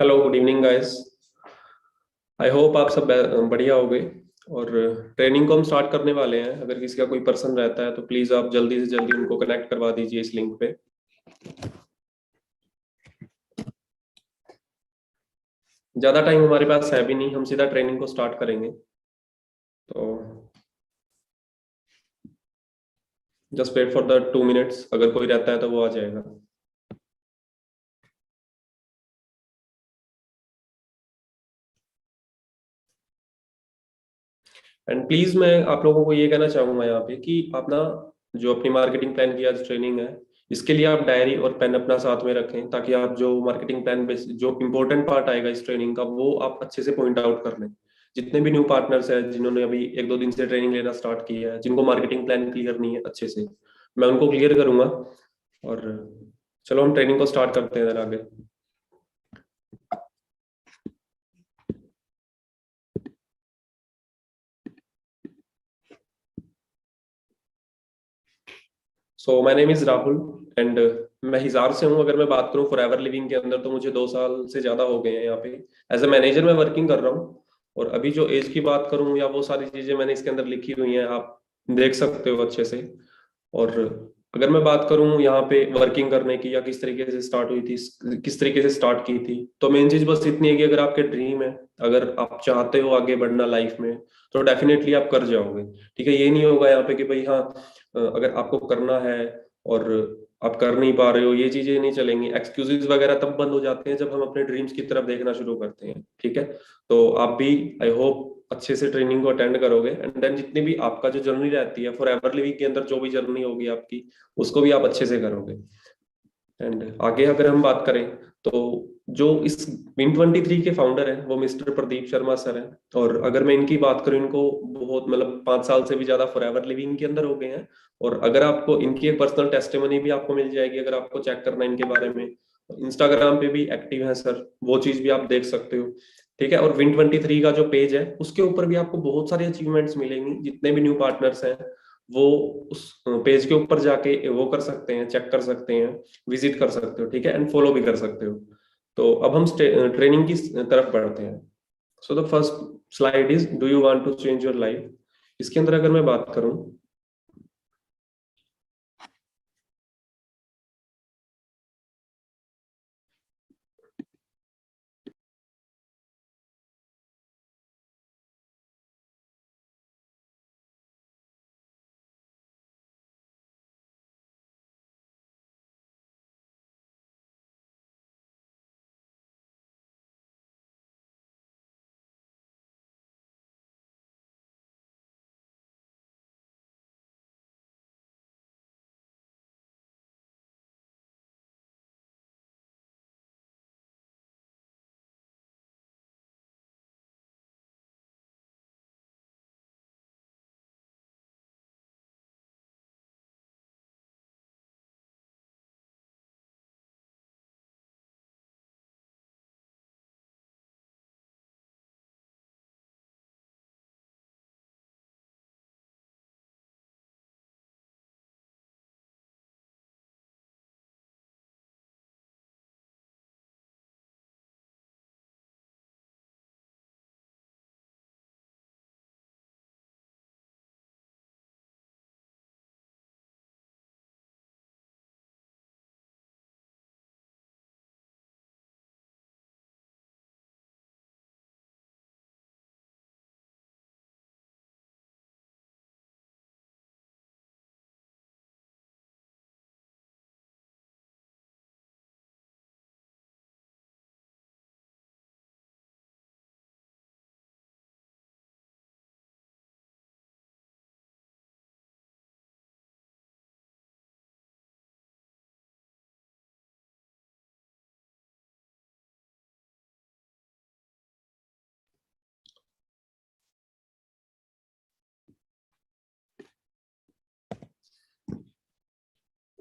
Hello, good evening guys. I hope आप सब बढ़िया हो गए। और ट्रेनिंग को हम स्टार्ट करने वाले हैं। अगर किसी का कोई पर्सन रहता है तो प्लीज आप जल्दी से जल्दी उनको कनेक्ट करवा दीजिए इस लिंक पे। ज्यादा टाइम हमारे पास है भी नहीं, हम सीधा ट्रेनिंग को स्टार्ट करेंगे। तो just wait for the 2 minutes, अगर कोई रहता है तो वो आ जाएगा। एंड प्लीज मैं आप लोगों को ये कहना चाहूंगा यहाँ पे कि आप ना, जो अपनी मार्केटिंग प्लान की आज ट्रेनिंग है, इसके लिए आप डायरी और पेन अपना साथ में रखें, ताकि आप जो मार्केटिंग प्लान बेस जो इंपॉर्टेंट पार्ट आएगा इस ट्रेनिंग का, वो आप अच्छे से पॉइंट आउट कर लें। जितने भी न्यू पार्टनर्स हैं, जिन्होंने अभी 1-2 दिन से ट्रेनिंग लेना स्टार्ट किया है, जिनको मार्केटिंग प्लान क्लियर नहीं है अच्छे से, मैं उनको क्लियर करूंगा। और चलो हम ट्रेनिंग को स्टार्ट करते हैं इधर आगे। So my name is Rahul and मैं हिसार से हूँ। अगर मैं बात करूँ फॉर एवर लिविंग के अंदर, तो मुझे 2 साल से ज्यादा हो गए हैं यहाँ पे। एज ए मैनेजर मैं वर्किंग कर रहा हूँ। और अभी जो एज की बात करूँ या वो सारी चीजें मैंने इसके अंदर लिखी हुई हैं, आप देख सकते हो अच्छे से। और अगर मैं बात करूँ यहाँ पे वर्किंग करने की, या किस तरीके से स्टार्ट हुई थी, किस तरीके से स्टार्ट की थी, तो मेन चीज बस इतनी है कि अगर आपके ड्रीम है, अगर आप चाहते हो आगे बढ़ना लाइफ में, तो डेफिनेटली आप कर जाओगे। ठीक है, ये नहीं होगा यहाँ पे कि भाई हाँ, अगर आपको करना है और आप कर नहीं पा रहे हो, ये चीजें नहीं चलेंगी। एक्सक्यूजेस वगैरह तब बंद हो जाते हैं जब हम अपने ड्रीम्स की तरफ देखना शुरू करते हैं। ठीक है, तो आप भी आई होप अच्छे से ट्रेनिंग को अटेंड करोगे। एंड देन जितनी भी आपका जो जर्नी रहती है फॉर एवर लिविंग के अंदर, जो भी जर्नी होगी आपकी, उसको भी आप अच्छे से करोगे। एंड आगे अगर हम बात करें, तो जो इस Win23 के फाउंडर हैं वो मिस्टर प्रदीप शर्मा सर हैं। और अगर मैं इनकी बात करूं, इनको बहुत मतलब 5 साल से भी ज्यादा फॉर एवर लिविंग के अंदर हो गए हैं। और अगर आपको इनकी एक पर्सनल टेस्टिमनी भी आपको मिल जाएगी, अगर आपको चेक करना है इनके बारे में, इंस्टाग्राम पे भी एक्टिव है सर, वो चीज भी आप देख सकते हो। ठीक है, और Win23 का जो पेज है उसके ऊपर भी आपको बहुत सारी अचीवमेंट्स मिलेंगी। जितने भी न्यू पार्टनर्स हैं वो उस पेज के ऊपर जाके वो कर सकते हैं, चेक कर सकते हैं, विजिट कर सकते हो। ठीक है, एंड फॉलो भी कर सकते हो। तो अब हम ट्रेनिंग की तरफ बढ़ते हैं। So the first slide is, do you want to change your life. इसके अंदर अगर मैं बात करूं,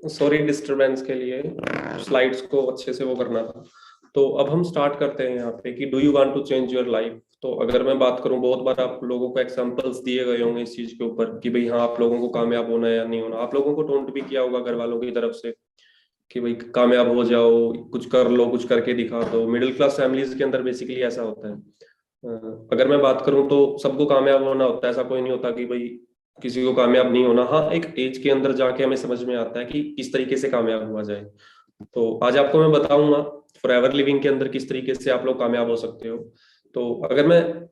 सॉरी डिस्टरबेंस के लिए, स्लाइड्स को अच्छे से वो करना था। तो अब हम स्टार्ट करते हैं यहाँ पे कि do you want to change your life. तो अगर मैं बात करूं, बहुत बार आप लोगों को एग्जांपल्स दिए गए होंगे इस चीज के ऊपर कि भाई हाँ आप लोगों को कामयाब होना है या नहीं होना। आप लोगों को टोंट भी किया होगा घर वालों की तरफ से कि भाई कामयाब हो जाओ, कुछ कर लो, कुछ करके दिखा दो। मिडिल क्लास फैमिलीज के अंदर बेसिकली ऐसा होता है। अगर मैं बात करूं तो सबको कामयाब होना होता है, ऐसा कोई नहीं होता कि भाई किसी को कामयाब नहीं होना। हाँ, एक एज के अंदर जाके हमें समझ में आता है कि किस तरीके से कामयाब हुआ जाए। तो आज आपको मैं बताऊंगा फॉरएवर लिविंग के अंदर किस तरीके से आप लोग कामयाब हो सकते हो। तो अगर मैं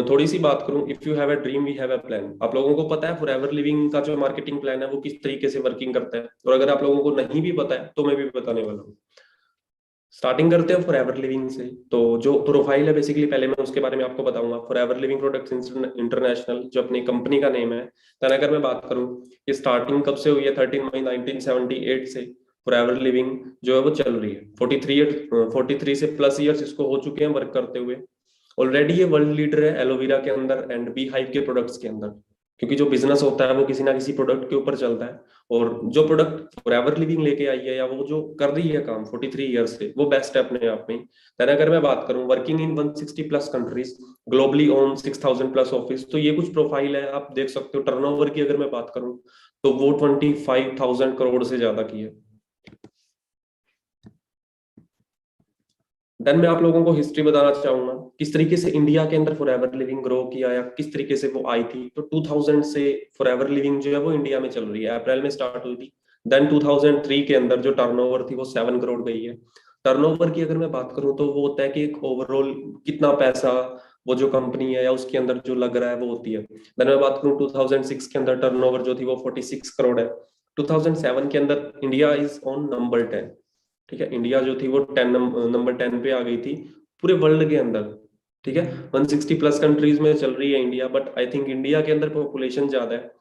थोड़ी सी बात करूं, if you have a dream we have a plan. आप लोगों को पता है फॉरएवर लिविंग का जो मार्केटिंग प्लान है वो किस तरीके से वर्किंग करता है? और अगर आप लोगों को नहीं भी पता है तो मैं भी बताने वाला हूँ। स्टार्टिंग करते हैं फॉरएवर लिविंग से। तो जो प्रोफाइल है बेसिकली पहले मैं उसके बारे में आपको बताऊंगा। फॉरएवर लिविंग प्रोडक्ट्स इंटरनेशनल जो अपनी कंपनी का नेम है। देन अगर मैं बात करूं ये स्टार्टिंग कब से हुई है, 13 मई 1978 से फॉरएवर लिविंग जो है वो चल रही है। 43 से प्लस ईयर्स इसको हो चुके हैं वर्क करते हुए। ऑलरेडी ये वर्ल्ड लीडर है एलोवेरा के अंदर एंड बी हाइव के प्रोडक्ट्स के अंदर। क्योंकि जो बिजनेस होता है वो किसी ना किसी प्रोडक्ट के ऊपर चलता है। और जो प्रोडक्ट फॉरएवर लिविंग लेके आई है या वो जो कर रही है काम 43 ईयर्स से, वो बेस्ट है अपने आप में। देन अगर मैं बात करूं working in 160 plus countries, globally own 6000 plus office. तो ये कुछ प्रोफाइल है, आप देख सकते हो। टर्नओवर की अगर मैं बात करूं तो वो 25,000 करोड़ से ज्यादा की है। देन मैं आप लोगों को हिस्ट्री बताना चाहूंगा किस तरीके से इंडिया के अंदर फॉरएवर लिविंग ग्रो किया या किस तरीके से वो आई थी। तो 2000 से फॉरएवर लिविंग जो है वो इंडिया में चल रही है। अप्रैल में स्टार्ट हुई थी। देन 2003 के अंदर जो टर्नओवर थी वो 7 करोड़ गई है। टर्नओवर की अगर मैं बात करूं तो वो होता है कि एक ओवरऑल कितना पैसा वो जो कंपनी है या उसके अंदर जो लग रहा है वो होती है। देन मैं बात करूं 2006 के अंदर टर्नओवर जो थी वो 46 करोड़ है। 2007 के अंदर इंडिया इज ऑन नंबर 10। ठीक है, इंडिया जो थी वो नंबर 10 पे आ गई थी पूरे वर्ल्ड के अंदर। ठीक है, 160 प्लस कंट्रीज में चल रही है India, but I think India के अंदर पॉपुलेशन ज्यादा है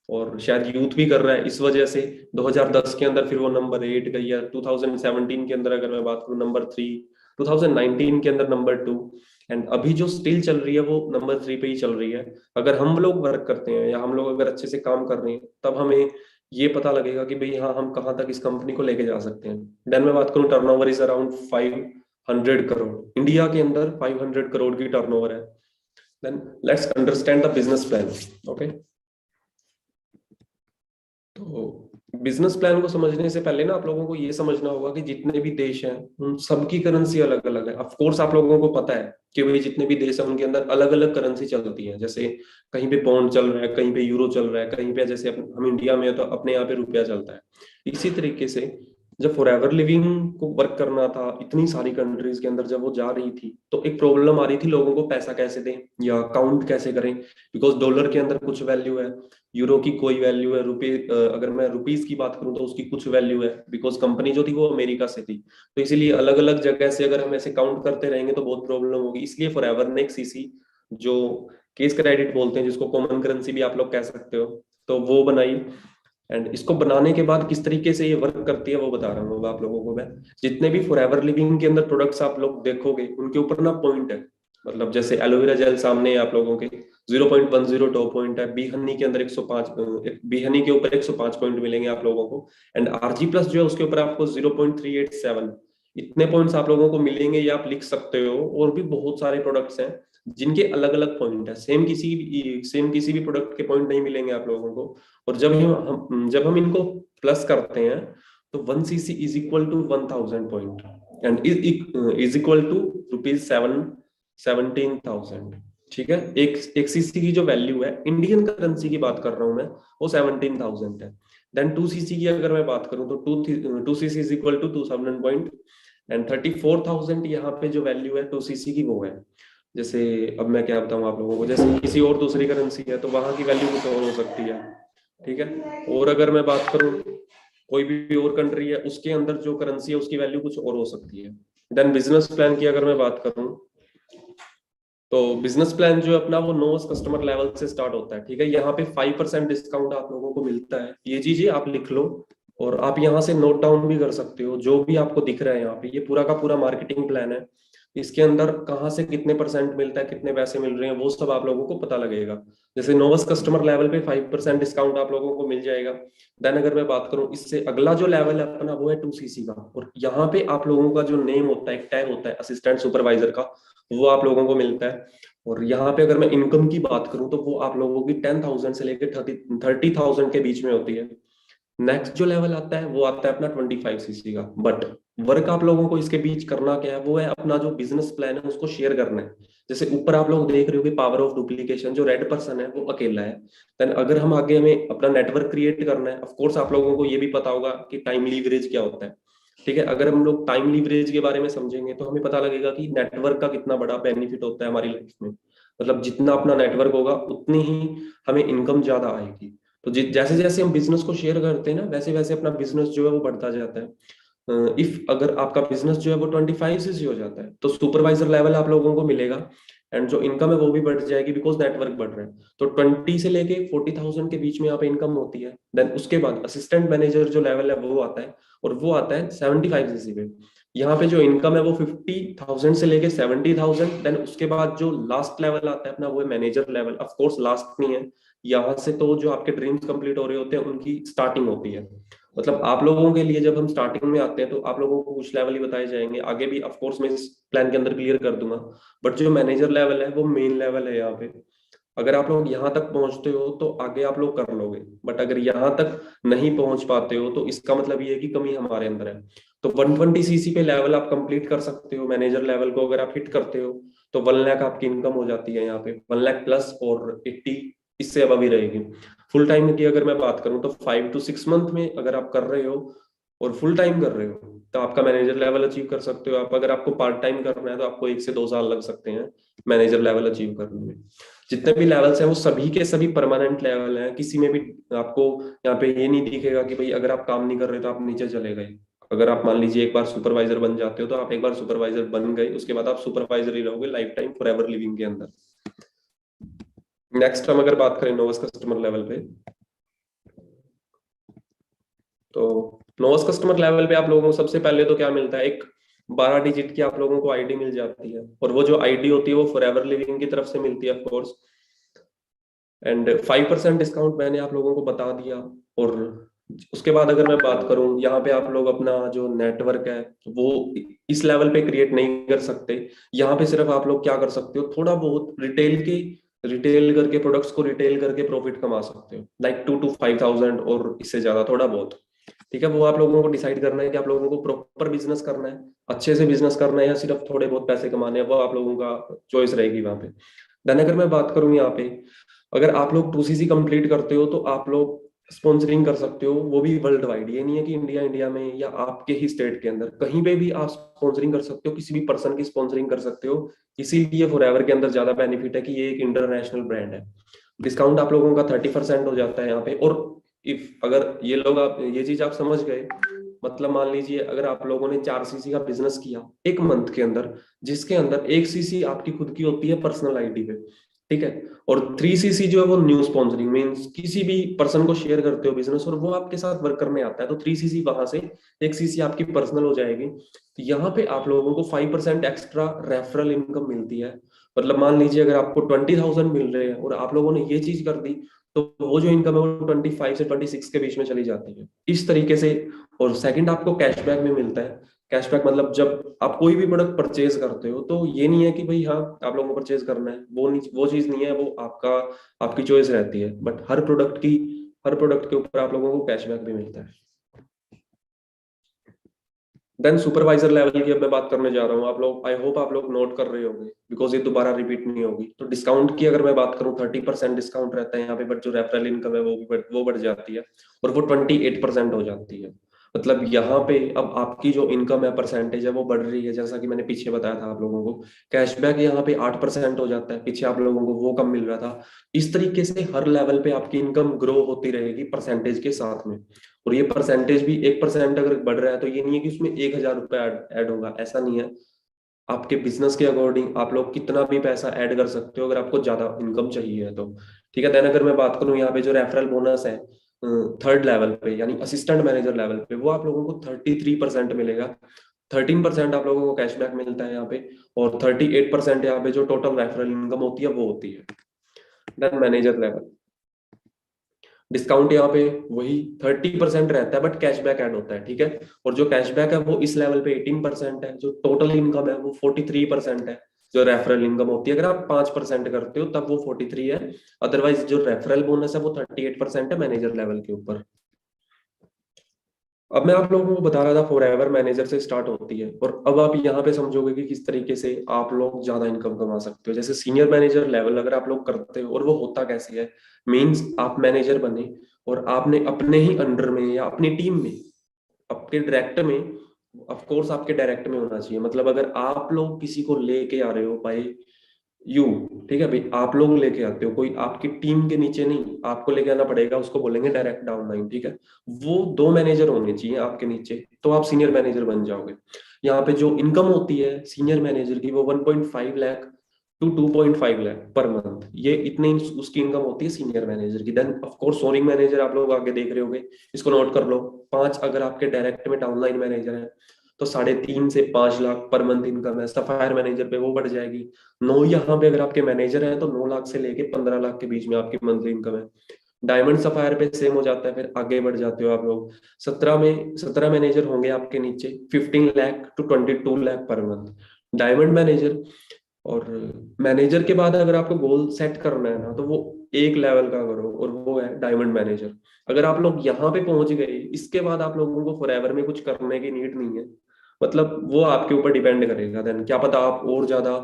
और शायद यूथ भी कर रहा है, इस वजह से 2010 के अंदर फिर वो नंबर 8 गई है। 2017 के अंदर अगर मैं बात करूँ नंबर 3, 2019 के अंदर नंबर 2, एंड अभी जो स्टिल चल रही है वो नंबर 3 पे ही चल रही है। अगर हम लोग वर्क करते हैं या हम लोग अगर अच्छे से काम कर रहे हैं तब हमें ये पता लगेगा कि भाई हाँ हम कहाँ तक इस कंपनी को लेके जा सकते हैं। देन मैं बात करूँ turnover is around 500 crore. India के अंदर 500 करोड़ की टर्नओवर है। Then let's understand the business plan. Okay, तो बिजनेस प्लान को समझने से पहले ना आप लोगों को ये समझना होगा कि जितने भी देश हैं उन सबकी करेंसी अलग अलग है। ऑफ कोर्स आप लोगों को पता है कि भाई जितने भी देश हैं उनके अंदर अलग अलग करेंसी चलती है। जैसे कहीं पे पौंड चल रहा है, कहीं पे यूरो चल रहा है, कहीं पे जैसे हम इंडिया में है तो अपने यहाँ पे रुपया चलता है। इसी तरीके से जब फॉरएवर लिविंग को वर्क करना था इतनी सारी कंट्रीज के अंदर, जब वो जा रही थी तो एक प्रॉब्लम आ रही थी लोगों को पैसा कैसे दें या काउंट कैसे करें। बिकॉज डॉलर के अंदर कुछ वैल्यू है, यूरो की कोई वैल्यू है, रुपये अगर मैं रुपीस की बात करूं तो उसकी कुछ वैल्यू है बिकॉज कंपनी जो थी वो अमेरिका से थी। तो इसीलिए अलग अलग जगह से अगर हम ऐसे काउंट करते रहेंगे तो बहुत प्रॉब्लम होगी। इसलिए फॉरएवर ने एक सीसी जो केस क्रेडिट बोलते हैं, जिसको कॉमन करेंसी भी आप लोग कह सकते हो, तो वो बनाई। एंड इसको बनाने के बाद किस तरीके से ये वर्क करती है वो बता रहा हूँ आप लोगों को मैं। जितने भी फॉरएवर लिविंग के अंदर प्रोडक्ट्स आप लोग देखोगे उनके ऊपर ना पॉइंट है। मतलब जैसे एलोवेरा जेल सामने है आप लोगों के, 0.10 टॉप पॉइंट है। बी हनी के अंदर 105, बी हनी के ऊपर 105 पॉइंट मिलेंगे आप लोगों को। एंड आरजी प्लस जो है उसके ऊपर आपको 0.387। इतने पॉइंट्स आप लोगों को मिलेंगे, ये आप लिख सकते हो। और भी बहुत सारे प्रोडक्ट्स हैं जिनके अलग अलग पॉइंट है। सेम किसी भी प्रोडक्ट के पॉइंट नहीं मिलेंगे आप लोगों को। और जब हम इनको प्लस करते हैं तो 1 cc is equal to 1000 point and is equal to ₹17,000। ठीक है, एक सीसी की जो वैल्यू है इंडियन करेंसी की बात कर रहा हूं मैं, वो 17,000 है। देन 2 cc की अगर मैं बात करूं तो 2 cc is equal to 2000 point and 34,000 यहाँ पे जो वैल्यू है 2 cc की वो है। जैसे अब मैं क्या बताऊं आप लोगों को, जैसे किसी और दूसरी करेंसी है तो वहां की वैल्यू कुछ और हो सकती है। ठीक है, और अगर मैं बात करूं कोई भी और कंट्री है उसके अंदर जो करेंसी है उसकी वैल्यू कुछ और हो सकती है। देन बिजनेस प्लान की अगर मैं बात करूं तो बिजनेस प्लान जो है अपना वो नोस कस्टमर लेवल से स्टार्ट होता है। ठीक है, यहाँ पे 5% डिस्काउंट आप लोगों को मिलता है। ये चीजें आप लिख लो और आप यहाँ से नोट डाउन भी कर सकते हो जो भी आपको दिख रहा है यहाँ पे। ये पूरा का पूरा मार्केटिंग प्लान है। इसके अंदर कहाँ से कितने परसेंट मिलता है, कितने पैसे मिल रहे हैं, वो सब आप लोगों को पता लगेगा। जैसे नोवस कस्टमर लेवल पे 5% डिस्काउंट आप लोगों को मिल जाएगा। देन अगर मैं बात करूं इससे अगला जो लेवल है अपना वो है 2 cc का। और यहाँ पे आप लोगों का जो नेम होता है, एक टैग होता है असिस्टेंट सुपरवाइजर का, वो आप लोगों को मिलता है। और यहाँ पे अगर मैं इनकम की बात करूं तो वो आप लोगों की 10,000 से लेकर 30,000 के बीच में होती है। नेक्स्ट जो लेवल आता है वो आता है अपना 25 सीसी का। बट वर्क आप लोगों को इसके बीच करना क्या है, वो है अपना जो बिजनेस प्लान है उसको शेयर करना है। जैसे ऊपर आप लोग देख रहे हो कि पावर ऑफ डुप्लीकेशन, जो रेड पर्सन है वो अकेला है। देन अगर हम आगे हमें अपना नेटवर्क क्रिएट करना है, ऑफ कोर्स आप लोगों को ये भी पता होगा कि टाइम लीवरेज क्या होता है। ठीक है, अगर हम लोग टाइम लीवरेज के बारे में समझेंगे तो हमें पता लगेगा कि नेटवर्क का कितना बड़ा बेनिफिट होता है हमारी लाइफ में। मतलब जितना अपना नेटवर्क होगा उतनी ही हमें इनकम ज्यादा आएगी। तो जैसे जैसे हम बिजनेस को शेयर करते हैं ना, वैसे वैसे अपना बिजनेस जो है वो बढ़ता जाता है। इफ अगर आपका बिजनेस जो है वो 25 से हो जाता है तो सुपरवाइजर लेवल आप लोगों को मिलेगा, एंड जो इनकम है वो भी बढ़ जाएगी बिकॉज नेटवर्क बढ़ रहा है। तो 20 से लेके 40,000 के बीच में यहाँ पे इनकम होती है। देन उसके बाद असिस्टेंट मैनेजर जो लेवल है वो आता है, और वो आता है 75 सीसी पे। यहाँ पे जो इनकम है वो 50,000 से लेके 70,000। देन उसके बाद जो लास्ट लेवल आता है अपना वो है manager level. Of course last नहीं है, यहाँ से तो जो आपके ड्रीम्स कंप्लीट हो रहे होते हैं उनकी स्टार्टिंग होती है। मतलब आप लोगों के लिए जब हम स्टार्टिंग में आते हैं तो आप लोगों को कुछ लेवल ही बताए जाएंगे, आगे भी ऑफ कोर्स मैं इस प्लान के अंदर क्लियर कर दूंगा। बट जो मैनेजर लेवल है वो मेन लेवल है यहाँ पे। अगर आप लोग यहाँ तक पहुंचते हो तो आगे आप लोग कर लोगे, बट अगर यहाँ तक नहीं पहुंच पाते हो तो इसका मतलब ये है कि कमी हमारे अंदर है। तो 120 सीसी पे लेवल आप कंप्लीट कर सकते हो, मैनेजर लेवल को अगर आप हिट करते हो तो 1 लाख आपकी इनकम हो जाती है यहाँ पे, 1 लाख प्लस, और 80 इससे अब ही रहेगी। फुल टाइम की अगर मैं बात करूं तो 5 to 6 मंथ में अगर आप कर रहे हो और फुल टाइम कर रहे हो तो आपका मैनेजर लेवल अचीव कर सकते हो आप। अगर आपको पार्ट टाइम करना है तो आपको 1 से 2 साल लग सकते हैं मैनेजर लेवल अचीव करने में। जितने भी लेवल्स हैं वो सभी के सभी परमानेंट लेवल हैं, किसी में भी आपको यहाँ पे ये नहीं दिखेगा कि भाई अगर आप काम नहीं कर रहे तो आप नीचे चले गए। अगर आप मान लीजिए एक बार सुपरवाइजर बन जाते हो तो आप एक बार सुपरवाइजर बन गए, उसके बाद आप सुपरवाइजर ही रहोगे life time for ever living के अंदर। नेक्स्ट हम अगर बात करें नोवस कस्टमर लेवल पे, तो नोवस कस्टमर लेवल पे आप लोगों को सबसे पहले तो क्या मिलता है, एक 12 डिजिट की आप लोगों को आईडी मिल जाती है, और वो जो आईडी होती है वो फॉर एवर लिविंग की तरफ से मिलती है ऑफ कोर्स। एंड 5% डिस्काउंट मैंने आप लोगों को बता दिया। और उसके बाद अगर मैं बात करूं, यहाँ पे आप लोग अपना जो नेटवर्क है वो इस लेवल पे क्रिएट नहीं कर सकते। यहाँ पे सिर्फ आप लोग क्या कर सकते हो, थोड़ा बहुत रिटेल करके प्रोडक्ट्स को रिटेल करके प्रॉफिट कमा सकते हो, लाइक 2 to 5,000 और इससे ज्यादा थोड़ा बहुत। ठीक है, वो आप लोगों को डिसाइड करना है कि आप लोगों को प्रॉपर बिजनेस करना है, अच्छे से बिजनेस करना है, या सिर्फ थोड़े बहुत पैसे कमाने हैं, वो आप लोगों का चॉइस रहेगी वहां पे। देन अगर मैं बात करूं यहाँ पे, अगर आप लोग 2 सीसी कंप्लीट करते हो तो आप लोग स्पॉन्सरिंग कर सकते हो, वो भी वर्ल्ड वाइड। ये नहीं है कि इंडिया इंडिया में या आपके ही स्टेट के अंदर, कहीं पे भी आप स्पॉन्सरिंग कर सकते हो, किसी भी पर्सन की स्पॉन्सरिंग कर सकते हो। इसीलिए फॉरएवर के अंदर ज्यादा बेनिफिट है कि ये एक इंटरनेशनल ब्रांड है। डिस्काउंट आप लोगों का 30% हो जाता है यहाँ पे। और इफ अगर ये लोग आप ये चीज आप समझ गए, मतलब मान लीजिए अगर आप लोगों ने 4 सीसी का बिजनेस किया एक मंथ के अंदर, जिसके अंदर 1 सीसी आपकी खुद की होती है पर्सनल आईडी पे, ठीक है, और 3 सीसी जो है वो न्यू स्पॉन्सरिंग मीन्स किसी भी पर्सन को शेयर करते हो बिजनेस और वो आपके साथ वर्क करने आता है, तो 3 सीसी वहां से 1 सीसी आपकी पर्सनल हो जाएगी। तो यहाँ पे आप लोगों को 5% एक्स्ट्रा रेफरल इनकम मिलती है। मतलब मान लीजिए अगर आपको 20,000 मिल रहे हैं और आप लोगों ने ये चीज कर दी, तो वो जो इनकम है वो 25 से 26 के बीच में चली जाती है इस तरीके से। और सेकंड आपको कैशबैक में मिलता है। कैशबैक मतलब जब आप कोई भी प्रोडक्ट परचेज करते हो तो ये नहीं है कि भाई हाँ आप लोगों को परचेज करना है, वो नहीं, वो चीज नहीं है, वो आपकी चॉइस रहती है। बट हर प्रोडक्ट के ऊपर आप लोगों को कैशबैक भी मिलता है। देन सुपरवाइजर लेवल की अब मैं बात करने जा रहा हूँ। आप लोग, आई होप आप लोग नोट कर रहे होंगे बिकॉज ये दोबारा रिपीट नहीं होगी। तो डिस्काउंट की अगर मैं बात करूँ, 30% डिस्काउंट रहता है यहाँ पे, बट जो रेफरल इनकम है वो बढ़ जाती है और वो 28% हो जाती है। मतलब यहाँ पे अब आपकी जो इनकम है परसेंटेज है वो बढ़ रही है, जैसा कि मैंने पीछे बताया था आप लोगों को। कैशबैक यहाँ पे 8% हो जाता है, पीछे आप लोगों को वो कम मिल रहा था। इस तरीके से हर लेवल पे आपकी इनकम ग्रो होती रहेगी परसेंटेज के साथ में। और ये परसेंटेज भी 1% अगर बढ़ रहा है तो ये नहीं है कि उसमें 1,000 रुपया ऐड होगा, ऐसा नहीं है। आपके बिजनेस के अकॉर्डिंग आप लोग कितना भी पैसा ऐड कर सकते हो अगर आपको ज्यादा इनकम चाहिए है तो। ठीक है, देन अगर मैं बात करूं यहाँ पे जो रेफरल बोनस है थर्ड लेवल पे यानी असिस्टेंट मैनेजर लेवल पे, वो आप लोगों को 33% मिलेगा। 13% आप लोगों को कैशबैक मिलता है यहाँ पे, और 38% यहाँ पे जो टोटल रेफरल इनकम होती है वो होती है। देन मैनेजर लेवल डिस्काउंट यहाँ पे वही 30% रहता है, बट कैशबैक ऐड होता है। ठीक है, और जो कैशबैक है वो इस लेवल पे 18% है, जो टोटल इनकम है वो 43% है। जो रेफरल इनकम होती है, अगर आप 5% करते हो तब वो 43 है, अदरवाइज जो रेफरल बोनस है वो 38% है मैनेजर लेवल के ऊपर। अब मैं आप लोगों को बता रहा था फॉर एवर मैनेजर से स्टार्ट होती है, और अब आप यहाँ पे समझोगे कि किस तरीके से आप लोग ज्यादा इनकम कमा सकते हो। जैसे सीनियर मैनेजर लेवल अगर आप लोग करते हो, और वो होता कैसे है, मींस आप मैनेजर बने और आपने अपने ही अंडर में या अपनी टीम में, आपके डायरेक्ट में, ऑफ कोर्स आपके डायरेक्ट में होना चाहिए, मतलब अगर आप लोग किसी को लेके आ रहे हो बाई यू, ठीक है भाई, आप लोग लेके आते हो, कोई आपकी टीम के नीचे नहीं, आपको लेके आना पड़ेगा, उसको बोलेंगे डायरेक्ट डाउनलाइन, ठीक है। वो 2 मैनेजर होने चाहिए आपके नीचे, तो आप सीनियर मैनेजर बन जाओगे। यहाँ पे जो इनकम होती है सीनियर मैनेजर की वो 1.5 lakh to 2.5 lakh per month, ये इतनी उसकी इनकम होती है सीनियर मैनेजर की। देन ऑफ कोर्स सोनिंग मैनेजर आप लोग आगे देख रहे होगे, इसको नोट कर लो। 5 अगर आपके डायरेक्ट में डाउनलाइन मैनेजर है तो 3.5 से 5 लाख पर मंथ इनकम है। सफायर मैनेजर पे वो बढ़ जाएगी 9, यहाँ पे अगर आपके मैनेजर है तो 9 लाख से लेके 15 लाख के बीच में आपकी मंथली इनकम है। डायमंड सफायर पे सेम हो जाता है, फिर आगे बढ़ जाते हो आप लोग। 17 मैनेजर होंगे आपके नीचे, 15 lakh to 22 lakh per month diamond manager. और मैनेजर के बाद अगर आपको गोल सेट करना है ना, तो वो एक लेवल का करो, और वो है डायमंड मैनेजर। अगर आप लोग यहाँ पे पहुंच गए, इसके बाद आप लोगों को फॉरएवर में कुछ करने की नीड नहीं है, मतलब वो आपके ऊपर डिपेंड करेगा। देन क्या पता आप और ज्यादा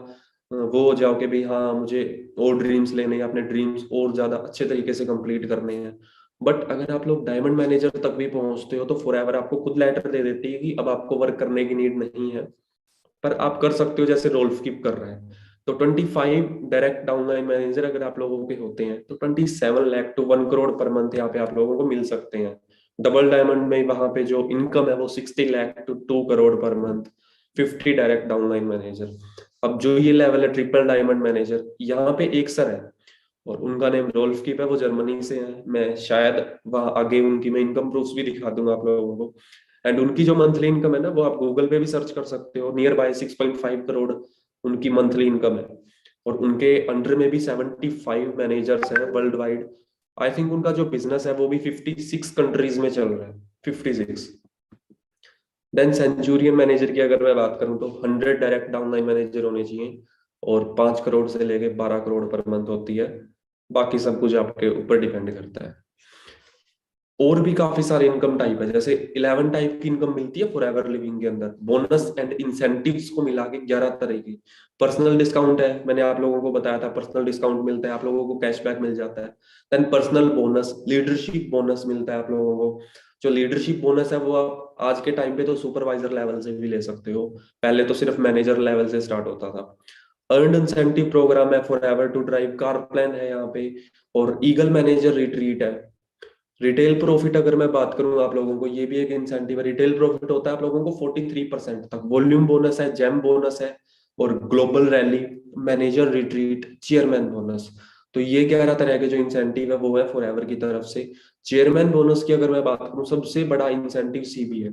वो हो जाओ कि भाई हाँ मुझे और ड्रीम्स लेने हैं, अपने ड्रीम्स और ज्यादा अच्छे तरीके से कंप्लीट करने हैं। बट अगर आप लोग डायमंड मैनेजर तक भी पहुंचते हो तो फॉरएवर आपको खुद लेटर दे देती है कि अब आपको वर्क करने की नीड नहीं है, पर आप कर सकते हो जैसे रोल स्किप कर रहे हैं। तो 25 डायरेक्ट डाउनलाइन मैनेजर अगर आप लोगों के होते हैं तो 27 lakh to 1 crore per month यहाँ पे आप लोगों को मिल सकते हैं। डबल डायमंड में वहां पे जो इनकम है वो 60 lakh to 2 crore per month, 50 direct downline manager. अब जो ये लेवल है ट्रिपल डायमंड मैनेजर, यहाँ पे एक सर है और उनका नेम रोल्फ कीप है, वो जर्मनी से है। मैं शायद वहाँ आगे उनकी मैं इनकम प्रूफ भी दिखा दूंगा आप लोगों को। एंड उनकी जो मंथली इनकम है ना, वो आप गूगल पे भी सर्च कर सकते हो, नियर बाय 6.5 करोड़ उनकी मंथली इनकम है। और उनके अंडर में भी 75 मैनेजर्स हैं वर्ल्ड वाइड। आई थिंक उनका जो बिजनेस है वो भी 56 कंट्रीज में चल रहा है, 56। देन सेंचुरियन मैनेजर की अगर मैं बात करूं तो 100 डायरेक्ट डाउनलाइन मैनेजर होने चाहिए, और 5 करोड़ से लेके 12 करोड़ पर मंथ होती है। बाकी सब कुछ आपके ऊपर डिपेंड करता है। और भी काफी सारे इनकम टाइप है, जैसे 11 टाइप की इनकम मिलती है फॉरएवर लिविंग के अंदर, बोनस एंड इंसेंटिव्स को मिला के 11 तरह की। पर्सनल डिस्काउंट है, मैंने आप लोगों को बताया था, पर्सनल डिस्काउंट मिलता है, आप लोगों को कैशबैक मिल जाता है। Then personal bonus, leadership bonus मिलता है आप लोगों को। जो लीडरशिप बोनस है वो आप आज के टाइम पे तो सुपरवाइजर लेवल से भी ले सकते हो, पहले तो सिर्फ मैनेजर लेवल से स्टार्ट होता था। अर्नड इंसेंटिव प्रोग्राम है forever to drive, car plan है यहाँ पे, और ईगल मैनेजर रिट्रीट है। रिटेल प्रॉफिट अगर मैं बात करूं आप लोगों को, ये भी एक इंसेंटिव है। रिटेल प्रॉफिट होता है आप लोगों को 43% तक। वॉल्यूम बोनस है, जेम बोनस है, और global rally, manager retreat, chairman bonus. तो ये 11 तरह के जो इंसेंटिव है वो है फॉरएवर की तरफ से। चेयरमैन बोनस की अगर मैं बात करूं, सबसे बड़ा इंसेंटिव सीबी है।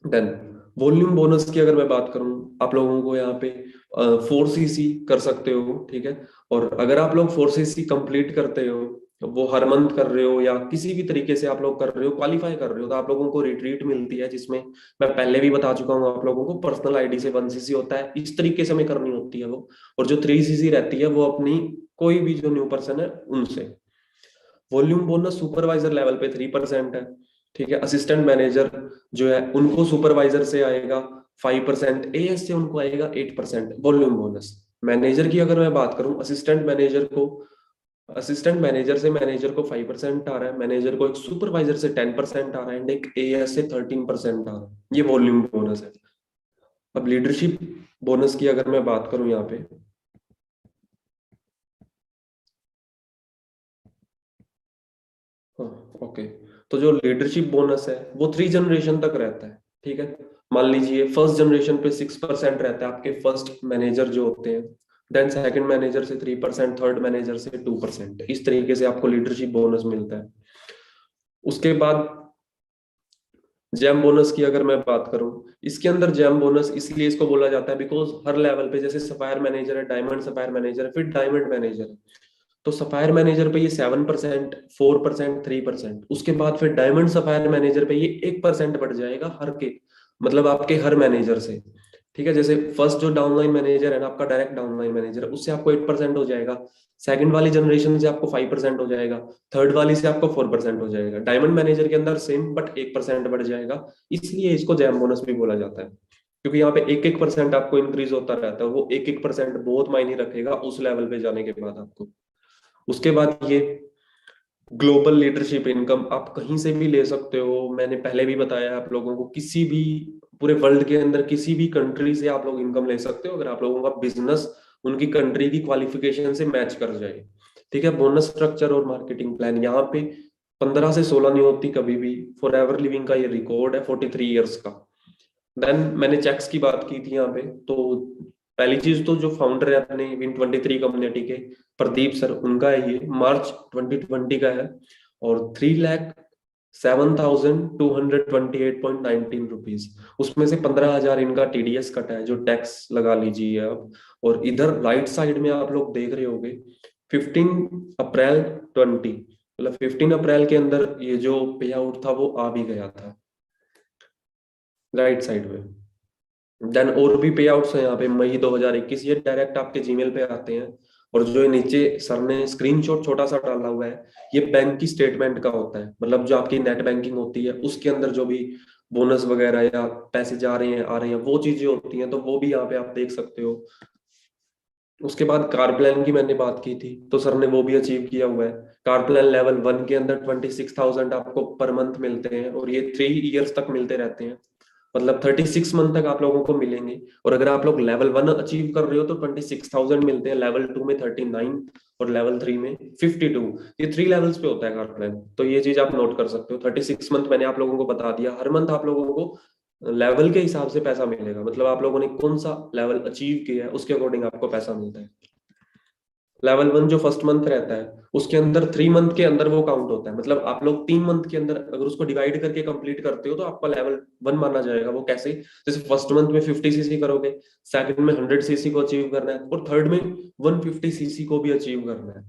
देन वॉल्यूम बोनस की अगर मैं बात करूं, आप लोगों को यहाँ पे 4cc कर सकते हो, ठीक है। और अगर आप लोग 4cc कंप्लीट करते हो, तो वो हर मंथ कर रहे हो या किसी भी तरीके से आप लोग कर रहे हो, क्वालिफाई कर रहे हो, तो आप लोगों को रिट्रीट मिलती है, जिसमें मैं पहले भी बता चुका हूँ आप लोगों को, पर्सनल आईडी से 1cc होता है, इस तरीके से हमें करनी होती है वो। और जो 3cc रहती है वो अपनी कोई भी जो न्यू पर्सन है उनसे। वॉल्यूम बोनस सुपरवाइजर लेवल पे 3% है, ठीक है। असिस्टेंट मैनेजर जो है उनको सुपरवाइजर से आएगा 5%, एएस से उनको आएगा 8% वॉल्यूम बोनस। मैनेजर की अगर मैं बात करूं, असिस्टेंट मैनेजर से मैनेजर को 5% आ रहा है, मैनेजर को एक सुपरवाइजर से 10% आ रहा है, एंड एक एएस से 13% आ रहा है। ये वॉल्यूम बोनस है। अब लीडरशिप बोनस की अगर मैं बात करूं यहाँ पे, हाँ, ओके। तो जो लीडरशिप बोनस है वो 3 जनरेशन तक रहता है, ठीक है। मान लीजिए फर्स्ट जनरेशन पे 6% रहता है आपके फर्स्ट मैनेजर जो होते हैं। देन सेकंड मैनेजर से 3%, थर्ड मैनेजर से 2%, इस तरीके से आपको लीडरशिप बोनस मिलता है। उसके बाद जैम बोनस की अगर मैं बात करूं, इसके अंदर जैम बोनस इसलिए इसको बोला जाता है बिकॉज हर लेवल पे, जैसे सफायर मैनेजर है, डायमंड सफायर मैनेजर है, फिर डायमंड मैनेजर है, तो सफायर मैनेजर पे ये 7%, 4%, 3%, उसके बाद फिर डायमंड सफायर मैनेजर पे ये 1% बढ़ जाएगा हर के, मतलब आपके हर मैनेजर से, ठीक है, जैसे फर्स्ट जो डाउनलाइन मैनेजर है ना, आपका डायरेक्ट डाउनलाइन मैनेजर है, उससे आपको 8% हो जाएगा। सेकंड वाली जनरेशन से आपको 5% हो जाएगा। थर्ड वाली से आपको 4% हो जाएगा। डायमंड मैनेजर के अंदर सेम, बट 1% बढ़ जाएगा। इसलिए इसको जैम बोनस भी बोला जाता है, क्योंकि यहाँ पे 1-1% आपको इंक्रीज होता रहता है। वो 1-1% बहुत मायने रखेगा उस लेवल पे जाने के बाद आपको। उसके बाद ये ग्लोबल लीडरशिप इनकम आप कहीं से भी ले सकते हो। मैंने पहले भी बताया आप लोगों को, किसी भी पूरे वर्ल्ड के अंदर किसी भी कंट्री से आप लोग इनकम ले सकते हो, अगर आप लोगों का बिजनेस उनकी कंट्री की क्वालिफिकेशन से मैच कर जाए। ठीक है, बोनस स्ट्रक्चर और मार्केटिंग प्लान यहाँ पे 15 से 16 नहीं होती कभी भी। फॉर एवर लिविंग का ये रिकॉर्ड है 43 ईयर्स का। देन मैंने चेक्स की बात की थी यहाँ पे, तो पहली चीज तो जो फाउंडर है अपने Win23 कम्युनिटी के, प्रदीप सर, उनका है, ये मार्च 2020 का है। और 3,07,228.19 रुपीज, उसमें से 15,000 इनका टीडीएस कटा है, जो टैक्स लगा लीजिए आप। और इधर राइट साइड में आप लोग देख रहे होंगे 15 अप्रैल 20, मतलब 15 अप्रैल के अंदर ये जो पे आउट था वो आ भी गया था राइट साइड में। देन और भी पे आउट्स हैं यहाँ पे मई 2021, ये डायरेक्ट आपके जीमेल पे आते हैं। और जो ये नीचे सर ने स्क्रीनशॉट छोटा सा डाला हुआ है, ये बैंक की स्टेटमेंट का होता है, मतलब जो आपकी नेट बैंकिंग होती है उसके अंदर जो भी बोनस वगैरह या पैसे जा रहे हैं आ रहे हैं वो चीजें होती हैं, तो वो भी यहाँ पे आप देख सकते हो। उसके बाद कार प्लान की मैंने बात की थी, तो सर ने वो भी अचीव किया हुआ है। कार प्लान लेवल 1 के अंदर 26,000 आपको पर मंथ मिलते हैं, और ये 3 ईयर्स तक मिलते रहते हैं, मतलब 36 मंथ तक आप लोगों को मिलेंगे। और अगर आप लोग लेवल 1 अचीव कर रहे हो तो 26,000 मिलते हैं, लेवल 2 में 39, और लेवल 3 में 52। ये 3 लेवल्स पे होता है कार प्लान, तो ये चीज आप नोट कर सकते हो। 36 मंथ मैंने आप लोगों को बता दिया। हर मंथ आप लोगों को लेवल के हिसाब से पैसा मिलेगा, मतलब आप लोगों ने कौन सा लेवल अचीव किया है उसके अकॉर्डिंग आपको पैसा मिलता है। लेवल 1 जो फर्स्ट मंथ रहता है, उसके अंदर 3 मंथ के अंदर वो काउंट होता है, मतलब आप लोग 3 मंथ के अंदर अगर उसको डिवाइड करके कंप्लीट करते हो तो आपका लेवल 1 माना जाएगा। वो कैसे? जैसे फर्स्ट मंथ में 50 सीसी करोगे, सेकंड में 100 सीसी को अचीव करना है, और थर्ड में 150 सीसी को भी अचीव करना है।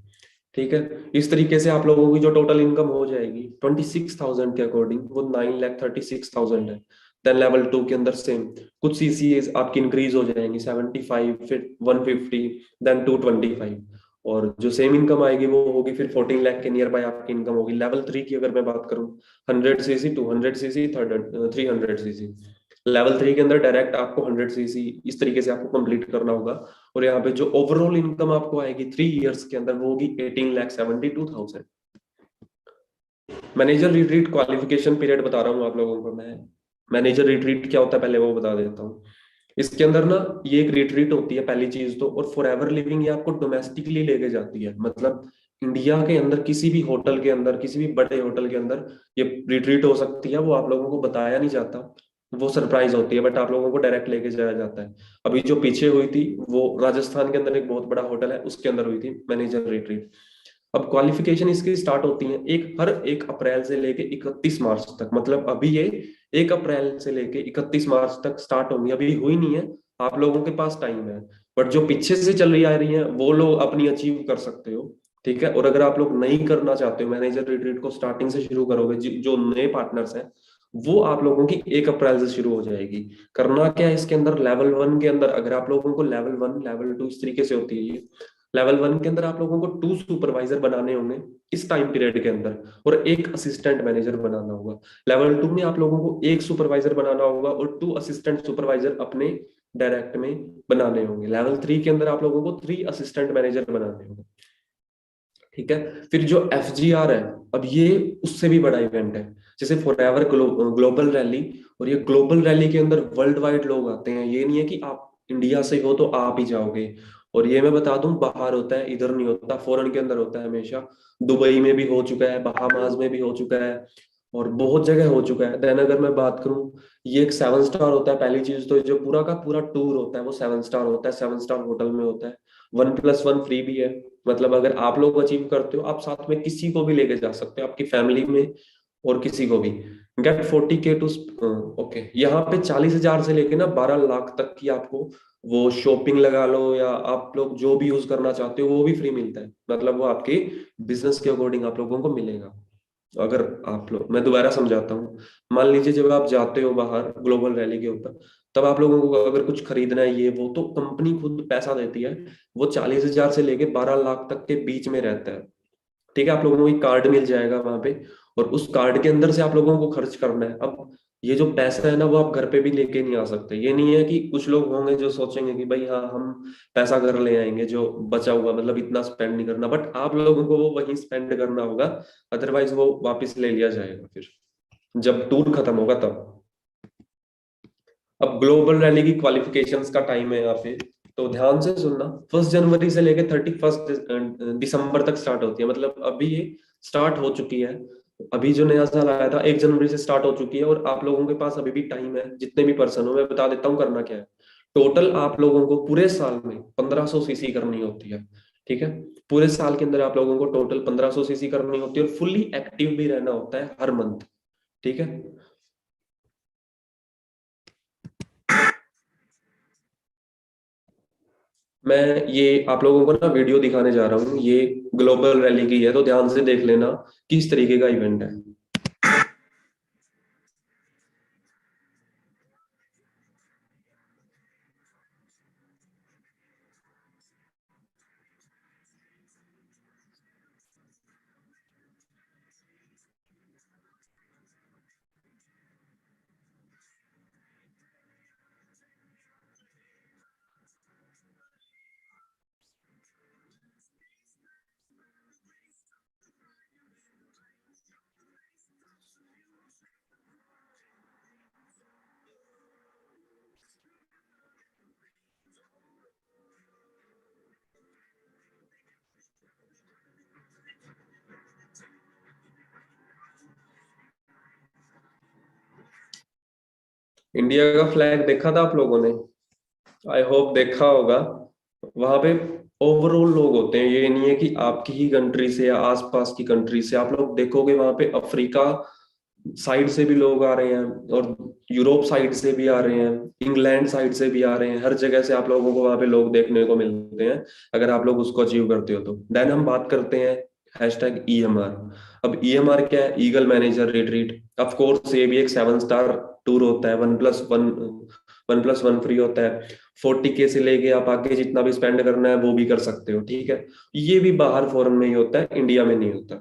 ठीक है, इस तरीके से आप लोगों की जो टोटल इनकम हो जाएगी 26,000 के अकॉर्डिंग, वो 9,36,000 है। देन लेवल 2 के अंदर सेम, कुछ सीसी आपकी इंक्रीज हो जाएंगी, 75, फिर 150, देन 225। और जो सेम इनकम आएगी वो होगी फिर 14 लाख के नियर बाय आपकी इनकम होगी। लेवल 3 की अगर मैं बात करूं, 100 सीसी, 200 सीसी, 300 सीसी। लेवल 3 के अंदर डायरेक्ट आपको 100 सीसी इस तरीके से आपको कंप्लीट करना होगा। और यहाँ पे जो ओवरऑल इनकम आपको आएगी 3 ईयर्स के अंदर, वो होगी 18,72,000। मैनेजर रिट्रीट क्वालिफिकेशन पीरियड बता रहा हूँ आप लोगों को मैं। मैनेजर रिट्रीट क्या होता है पहले वो बता देता हूँ। इसके अंदर ना ये एक रिट्रीट होती है पहली चीज तो, और फॉर एवर लिविंग ये आपको डोमेस्टिकली लेके जाती है, मतलब इंडिया के अंदर किसी भी होटल के अंदर, किसी भी बड़े होटल के अंदर ये रिट्रीट हो सकती है। वो आप लोगों को बताया नहीं जाता, वो सरप्राइज होती है, बट आप लोगों को डायरेक्ट लेके जाया जाता है। अभी जो पीछे हुई थी वो राजस्थान के अंदर एक बहुत बड़ा होटल है, उसके अंदर हुई थी मैनेजर रिट्रीट। अब क्वालिफिकेशन इसकी स्टार्ट होती है हर 1 अप्रैल से लेके 31 मार्च तक, मतलब अभी ये 1 अप्रैल से लेके 31 मार्च तक स्टार्ट होंगी, अभी हुई नहीं है, आप लोगों के पास टाइम है। बट जो पीछे से चल रही आ रही है वो लोग अपनी अचीव कर सकते हो। ठीक है, और अगर आप लोग नहीं करना चाहते हो मैनेजर रिट्रीट को स्टार्टिंग से शुरू करोगे, जो नए पार्टनर्स हैं, वो आप लोगों की 1 अप्रैल से शुरू हो जाएगी। करना क्या है इसके अंदर, लेवल 1 के अंदर अगर आप लोगों को लेवल 1 लेवल 2 इस तरीके से होती है ये। लेवल 1 के अंदर आप लोगों को 2 सुपरवाइजर बनाने होंगे इस टाइम पीरियड के अंदर, और एक असिस्टेंट मैनेजर बनाना होगा। लेवल 2 में आप लोगों को एक सुपरवाइजर बनाना होगा और 2 असिस्टेंट सुपरवाइजर अपने डायरेक्ट में बनाने होंगे। लेवल 3 के अंदर आप लोगों को 3 असिस्टेंट मैनेजर बनाने होंगे। ठीक है, फिर जो FGR है, अब ये उससे भी बड़ा इवेंट है, जैसे फॉरएवर ग्लोबल रैली। और ये ग्लोबल रैली के अंदर वर्ल्ड वाइड लोग आते हैं, ये नहीं है कि आप इंडिया से हो तो आप ही जाओगे। और ये मैं बता दूं, बाहर होता है, इधर नहीं होता, फॉरेन के अंदर होता है हमेशा। दुबई में भी हो चुका है, बहामास में भी हो चुका है, और बहुत जगह हो चुका है। देन अगर मैं बात करूं, ये एक 7 स्टार होता है। पहली चीज तो जो पूरा का पूरा टूर होता है वो 7 स्टार होता है, 7 स्टार होटल में होता है। 1+1 फ्री भी है, मतलब अगर आप लोग अचीव करते हो, आप साथ में किसी को भी लेके जा सकते हो, आपकी फैमिली में और किसी को भी। गेट 40K टू, ओके, यहाँ पे 40,000 से लेके ना 12 लाख तक की आपको वो शॉपिंग लगा लो, या आप लोग जो भी यूज करना चाहते हो वो भी फ्री मिलता है, मतलब वो आपके बिजनेस के अकॉर्डिंग आप लोगों को मिलेगा। अगर आप लोग, मैं दोबारा समझाता हूँ, मान लीजिए जब आप जाते हो बाहर ग्लोबल रैली के ऊपर, तब आप लोगों को अगर कुछ खरीदना है ये वो, तो कंपनी खुद पैसा देती है। वो 40,000 से लेके 12 लाख तक के बीच में रहता है। ठीक है, आप लोगों को एक कार्ड मिल जाएगा वहां पे, और उस कार्ड के अंदर से आप लोगों को खर्च करना है। अब ये जो पैसा है ना, वो आप घर पे भी लेके नहीं आ सकते। ये नहीं है कि कुछ लोग होंगे जो सोचेंगे कि भाई हाँ हम पैसा घर ले आएंगे जो बचा हुआ, मतलब इतना स्पेंड नहीं करना, बट आप लोगों को वो वहीं स्पेंड करना होगा। अदरवाइज वो वापस ले लिया जाएगा फिर जब टूर खत्म होगा तब। अब ग्लोबल रैली की क्वालिफिकेशंस का टाइम है यहाँ पे, तो ध्यान से सुनना। 1 जनवरी से लेके 31 दिसंबर तक स्टार्ट होती है, मतलब अभी ये स्टार्ट हो चुकी है। अभी जो नया साल आया था 1 जनवरी से स्टार्ट हो चुकी है, और आप लोगों के पास अभी भी टाइम है, जितने भी पर्सन हो मैं बता देता हूँ करना क्या है। टोटल आप लोगों को पूरे साल में 1500 सीसी करनी होती है। ठीक है, पूरे साल के अंदर आप लोगों को टोटल 1500 सीसी करनी होती है, और फुल्ली एक्टिव भी रहना होता है हर मंथ। ठीक है, मैं ये आप लोगों को ना वीडियो दिखाने जा रहा हूँ, ये ग्लोबल रैली की है, तो ध्यान से देख लेना किस तरीके का इवेंट है। इंडिया का फ्लैग देखा था आप लोगों ने? आई होप देखा होगा। वहां पे ओवरऑल लोग होते हैं, ये नहीं है कि आपकी ही कंट्री से या आसपास की कंट्री से। आप लोग देखोगे वहां पे अफ्रीका साइड से भी लोग आ रहे हैं, और यूरोप साइड से भी आ रहे हैं, इंग्लैंड साइड से भी आ रहे हैं। हर जगह से आप लोगों को वहां पे लोग देखने को मिलते हैं, अगर आप लोग उसको अचीव करते हो तो। देन हम बात करते हैं #EMR। अब EMR क्या है? Eagle manager retreat. Of course ये भी एक 7 स्टार टूर होता है, 1+1 फ्री होता है। 40K से लेके आप आगे जितना भी स्पेंड करना है वो भी कर सकते हो। ठीक है, ये भी बाहर फॉरेन में ही होता है, इंडिया में नहीं होता,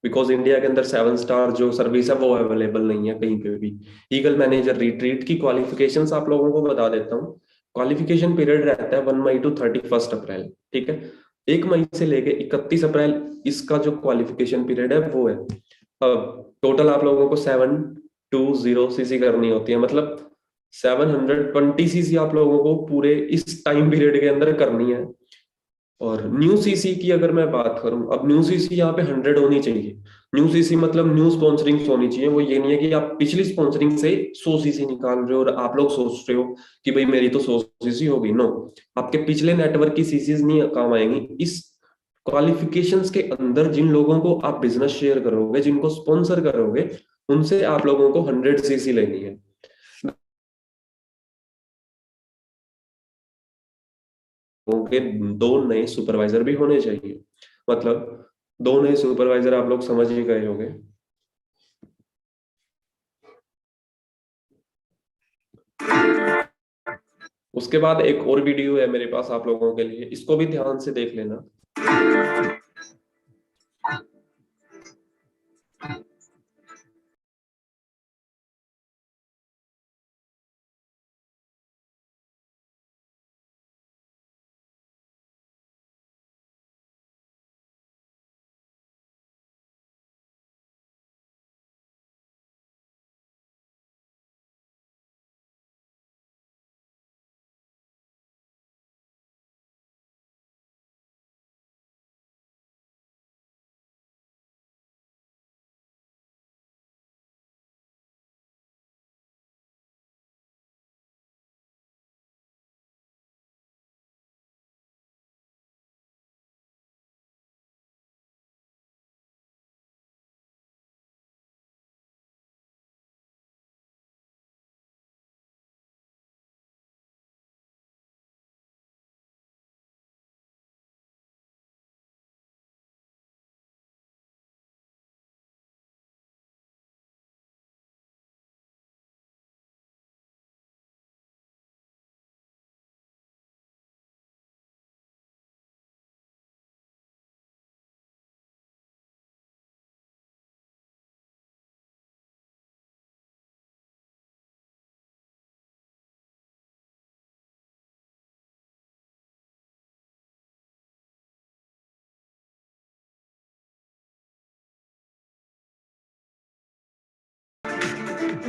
बिकॉज इंडिया के अंदर 7 स्टार जो सर्विस है वो अवेलेबल नहीं है कहीं पे भी। ईगल मैनेजर रिट्रीट की क्वालिफिकेशंस आप लोगों को बता देता हूँ। क्वालिफिकेशन पीरियड रहता है 1 मई टू 31 अप्रैल। ठीक है, 1 मई से लेके 31 अप्रैल इसका जो क्वालिफिकेशन पीरियड है वो है। अब टोटल आप लोगों को 720 सीसी करनी होती है, मतलब 720 सीसी आप लोगों को पूरे इस टाइम पीरियड के अंदर करनी है। और न्यू सीसी की अगर मैं बात करूं, अब न्यू सीसी यहाँ पे 100 होनी चाहिए। न्यू सीसी मतलब न्यू स्पॉन्सरिंग होनी चाहिए। वो ये नहीं है कि आप पिछली स्पॉन्सरिंग से 100 सीसी निकाल रहे हो और आप लोग सोच रहे हो कि भाई मेरी तो 100 सीसी होगी। नो, आपके पिछले नेटवर्क की सीसीज नहीं काम आएंगी। इस क्वालिफिकेशंस के अंदर जिन लोगों को आप बिजनेस शेयर करोगे, जिनको स्पॉन्सर करोगे, उनसे आप लोगों को 100 सीसी लेनी है। उनके 2 नए सुपरवाइजर भी होने चाहिए, मतलब 2 नए सुपरवाइजर आप लोग समझ ही गए होंगे। उसके बाद एक और वीडियो है मेरे पास आप लोगों के लिए, इसको भी ध्यान से देख लेना।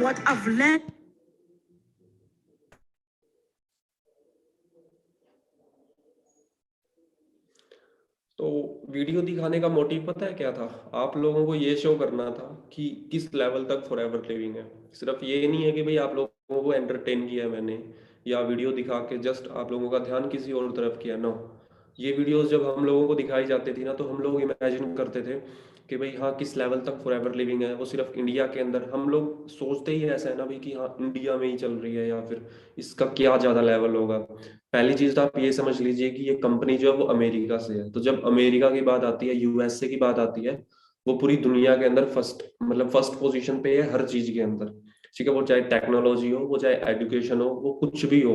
what I've learned. तो वीडियो दिखाने का मोटिव पता है क्या था? आप लोगों को ये शो करना था कि किस लेवल तक फॉरएवर लिविंग है। सिर्फ ये नहीं है कि भाई आप लोगों को एंटरटेन किया है मैंने, या वीडियो दिखा के जस्ट आप लोगों का ध्यान किसी और तरफ किया। नो, ये वीडियोस जब हम लोगों को दिखाई जाती थी ना, तो हम लोग इमेजिन करते थे कि भाई हाँ, किस लेवल तक फॉरएवर लिविंग है। वो सिर्फ इंडिया के अंदर, हम लोग सोचते ही ऐसा है ना भाई कि हाँ इंडिया में ही चल रही है, या फिर इसका क्या ज्यादा लेवल होगा। पहली चीज तो आप ये समझ लीजिए कि ये कंपनी जो है वो अमेरिका से है। तो जब अमेरिका की बात आती है, यूएसए की बात आती है, वो पूरी दुनिया के अंदर फर्स्ट पोजीशन पे है हर चीज के अंदर। ठीक है, वो चाहे टेक्नोलॉजी हो, वो चाहे एजुकेशन हो, वो कुछ भी हो,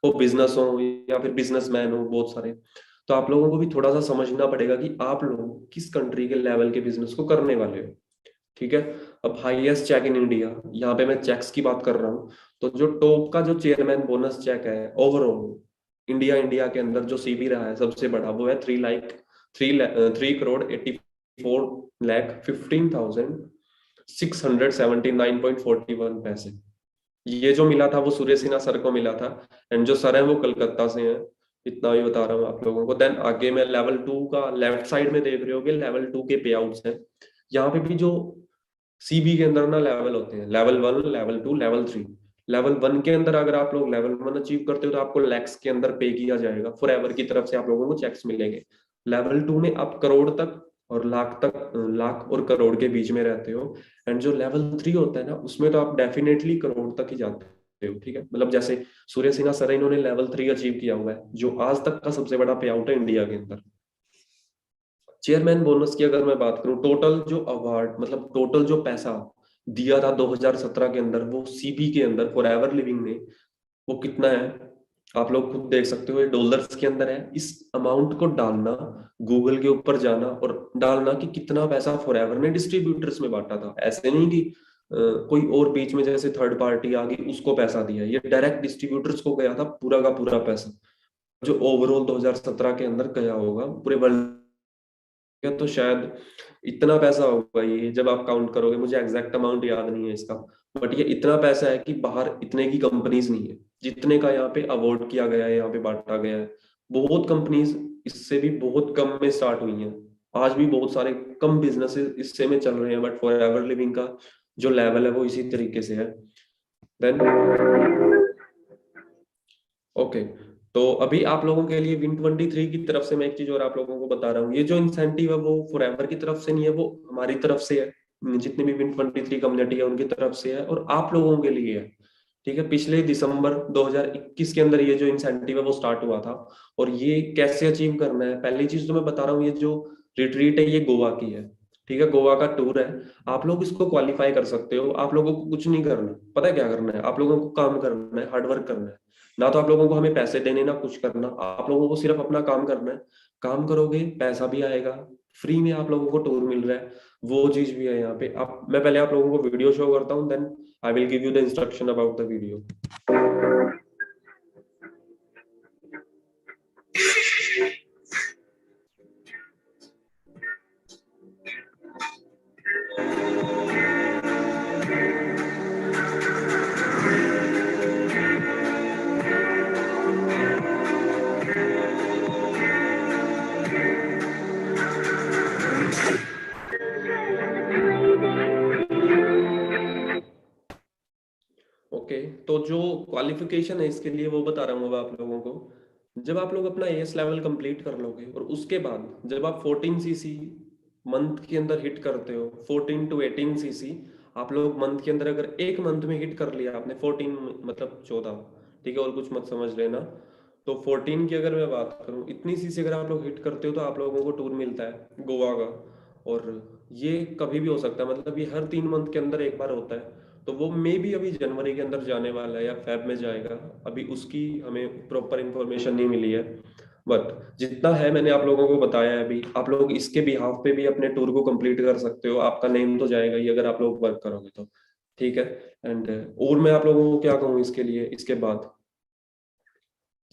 वो बिजनेस हो या फिर बिजनेसमैन हो, बहुत सारे। तो आप लोगों को भी थोड़ा सा समझना पड़ेगा कि आप लोग किस कंट्री के लेवल के बिजनेस को करने वाले हो। ठीक है। अब हाईएस्ट चेक इन इंडिया, यहाँ पे मैं चेक्स की बात कर रहा हूँ। तो जो टॉप का जो चेयरमैन बोनस चेक है ओवरऑल इंडिया के अंदर जो सीबी रहा है सबसे बड़ा, वो है 3,84,15,679.41 पैसे। ये जो मिला था वो सूर्य सिन्हा सर को मिला था। एंड जो सर है वो कलकत्ता से हैं। इतना ही बता रहा हूँ आप लोगों को। देन आगे मैं लेवल 2 का लेफ्ट साइड में देख रहे होगे, लेवल 2 के पे आउट्स हैं। यहाँ पे भी जो सीबी के अंदर ना लेवल होते हैं, लेवल 1, लेवल 2, लेवल 3। लेवल 1 के अंदर अगर आप लोग लेवल 1 अचीव करते हो तो आपको लैक्स के अंदर पे किया जाएगा, फॉरएवर की तरफ से आप लोगों को चेक्स मिलेंगे। लेवल 2 में आप करोड़ तक और लाख और करोड़ के बीच में रहते हो। एंड जो लेवल 3 होता है ना, उसमें तो आप डेफिनेटली करोड़ तक ही जाते हो। ठीक है, मतलब जैसे सूर्य सिन्हा सर, इन्होंने लेवल 3 अचीव किया हुआ है, जो आज तक का सबसे बड़ा पे आउट है इंडिया के अंदर। चेयरमैन बोनस की अगर मैं बात करूं, टोटल जो अवार्ड, मतलब टोटल जो पैसा दिया था 2017 के अंदर, वो सीबी के अंदर फॉरएवर लिविंग ने, वो कितना है आप लोग खुद देख सकते हो। ये डॉलर्स के अंदर है। इस अमाउंट को डालना, गूगल के ऊपर जाना और डालना कि कितना पैसा फॉरएवर ने डिस्ट्रीब्यूटर्स में बांटा था। ऐसे नहीं कि कोई और बीच में जैसे थर्ड पार्टी आ गई उसको पैसा दिया, ये डायरेक्ट डिस्ट्रीब्यूटर्स को गया था पूरा का पूरा पैसा, जो ओवरऑल 2017 के अंदर गया होगा पूरे वर्ल्ड। तो शायद इतना पैसा होगा ये, जब आप काउंट करोगे, मुझे एग्जैक्ट अमाउंट याद नहीं है इसका, बट ये इतना पैसा है कि बाहर इतने की कंपनीज नहीं है जितने का यहाँ पे अवार्ड किया गया है, यहाँ पे बांटा गया है। बहुत कंपनीज इससे भी बहुत कम में स्टार्ट हुई हैं। आज भी बहुत सारे कम बिजनेसेस इससे में चल रहे हैं, बट फॉरएवर लिविंग का जो लेवल है वो इसी तरीके से है। देन ओके, तो अभी आप लोगों के लिए Win23 की तरफ से मैं एक चीज और आप लोगों को बता रहा हूँ। ये जो इंसेंटिव है वो फॉरएवर की तरफ से नहीं है, वो हमारी तरफ से है। जितनी भी Win23 कम्युनिटी है उनकी तरफ से है और आप लोगों के लिए है। ठीक है, पिछले दिसंबर 2021 के अंदर ये जो इंसेंटिव है वो स्टार्ट हुआ था। और ये कैसे अचीव करना है, पहली चीज तो मैं बता रहा हूँ, ये जो रिट्रीट है ये गोवा की है। ठीक है, गोवा का टूर है। आप लोग इसको क्वालिफाई कर सकते हो। आप लोगों को कुछ नहीं करना, पता है क्या करना है? आप लोगों को काम करना है, हार्डवर्क करना है। ना तो आप लोगों को हमें पैसे देने, ना कुछ करना। आप लोगों को सिर्फ अपना काम करना है। काम करोगे पैसा भी आएगा, फ्री में आप लोगों को टूर मिल रहा है, वो चीज भी है यहाँ पे। आप, मैं पहले आप लोगों को वीडियो शो करता हूँ, then I will give you the instruction about the video. Okay, तो जो क्वालिफिकेशन है इसके लिए वो बता रहा हूँ अब आप लोगों को। जब आप लोग अपना एएस लेवल कंप्लीट कर लोगे और उसके बाद जब आप 14 सीसी मंथ के अंदर हिट करते हो, 14 टू 18 सीसी आप लोग मंथ के अंदर, अगर एक मंथ में हिट कर लिया आपने 14 मतलब 14, ठीक है, और कुछ मत समझ लेना। तो 14 की अगर मैं बात करूं, इतनी सीसी अगर आप लोग हिट करते हो तो आप लोगों को टूर मिलता है गोवा का। और ये कभी भी हो सकता है, मतलब ये हर 3 मंथ के अंदर एक बार होता है। तो वो मे भी अभी जनवरी के अंदर जाने वाला है या फेब में जाएगा, अभी उसकी हमें प्रॉपर इंफॉर्मेशन नहीं मिली है। बट जितना है मैंने आप लोगों को बताया है। अभी आप लोग इसके बिहाफ पे भी अपने टूर को कंप्लीट कर सकते हो, आपका नेम तो जाएगा ही अगर आप लोग वर्क करोगे तो। ठीक है। एंड और मैं आप लोगों को क्या कहूँ इसके लिए, इसके बाद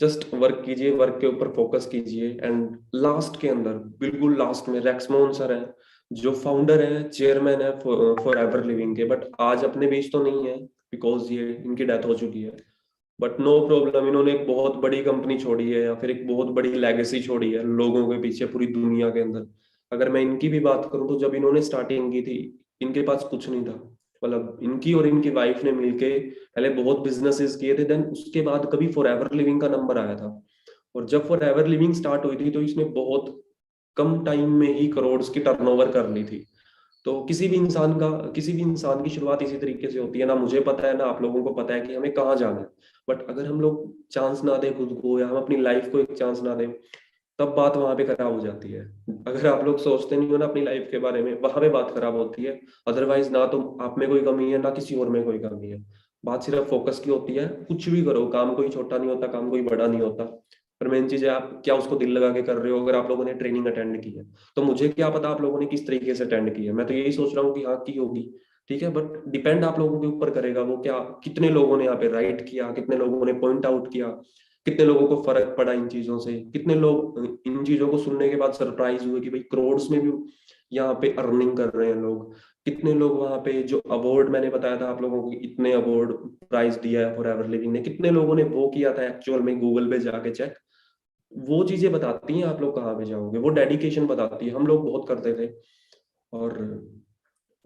जस्ट वर्क कीजिए, वर्क के ऊपर फोकस कीजिए। एंड लास्ट के अंदर, बिल्कुल लास्ट में, रेक्समोहन सर हैं जो फाउंडर हैं, चेयरमैन है फॉर एवर लिविंग के, बट आज अपने बीच तो नहीं है। बिकॉज ये इनकी डेथ हो चुकी है। बट नो प्रॉब्लम, इन्होंने एक बहुत बड़ी कंपनी छोड़ी है या फिर एक बहुत बड़ी लेगेसी छोड़ी है लोगों के पीछे पूरी दुनिया के अंदर। अगर मैं इनकी भी बात करूं तो जब इन्होंने स्टार्टिंग की थी इनके पास कुछ नहीं था। मतलब इनकी और इनकी वाइफ ने मिलके पहले बहुत बिजनेसेस किए थे, देन उसके बाद कभी फॉर एवर लिविंग का नंबर आया था। और जब फॉर एवर लिविंग स्टार्ट हुई थी तो इसने बहुत कम टाइम में ही करोड़ की टर्नओवर कर ली थी। तो किसी भी इंसान की शुरुआत इसी तरीके से होती है। ना मुझे पता है ना आप लोगों को पता है कि हमें कहाँ जाना है। बट अगर हम लोग चांस ना दें खुद को, या हम अपनी लाइफ को एक चांस ना दें, तब बात वहां पे खराब हो जाती है। अगर आप लोग सोचते नहीं हो ना अपनी लाइफ के बारे में, वहां पे बात खराब होती है। अदरवाइज ना तो आप में कोई कमी है ना किसी और में कोई कमी है। बात सिर्फ फोकस की होती है। कुछ भी करो, काम कोई छोटा नहीं होता, काम कोई बड़ा नहीं होता। पर मेन चीज है आप क्या उसको दिल लगा के कर रहे हो। अगर आप लोगों ने ट्रेनिंग अटेंड की है, तो मुझे क्या पता आप लोगों ने किस तरीके से अटेंड की है, मैं तो यही सोच रहा हूँ कि हाँ की होगी। ठीक है, बट डिपेंड आप लोगों के ऊपर करेगा वो क्या, कितने लोगों ने यहाँ पे राइट किया, कितने लोगों ने पॉइंट आउट किया, कितने लोगों को फर्क पड़ा इन चीजों से, कितने लोग इन चीजों को सुनने के बाद सरप्राइज हुए कि भाई करोड़ में भी यहाँ पे अर्निंग कर रहे हैं लोग। कितने लोग वहां पे जो अवार्ड मैंने बताया था आप लोगों को, इतने अवार्ड प्राइज दिया है फॉर एवर लिविंग ने, कितने लोगों ने वो किया था एक्चुअल में, गूगल पे जाके चेक। वो चीजें बताती हैं आप लोग कहाँ पे जाओगे, वो डेडिकेशन बताती है। हम लोग बहुत करते थे। और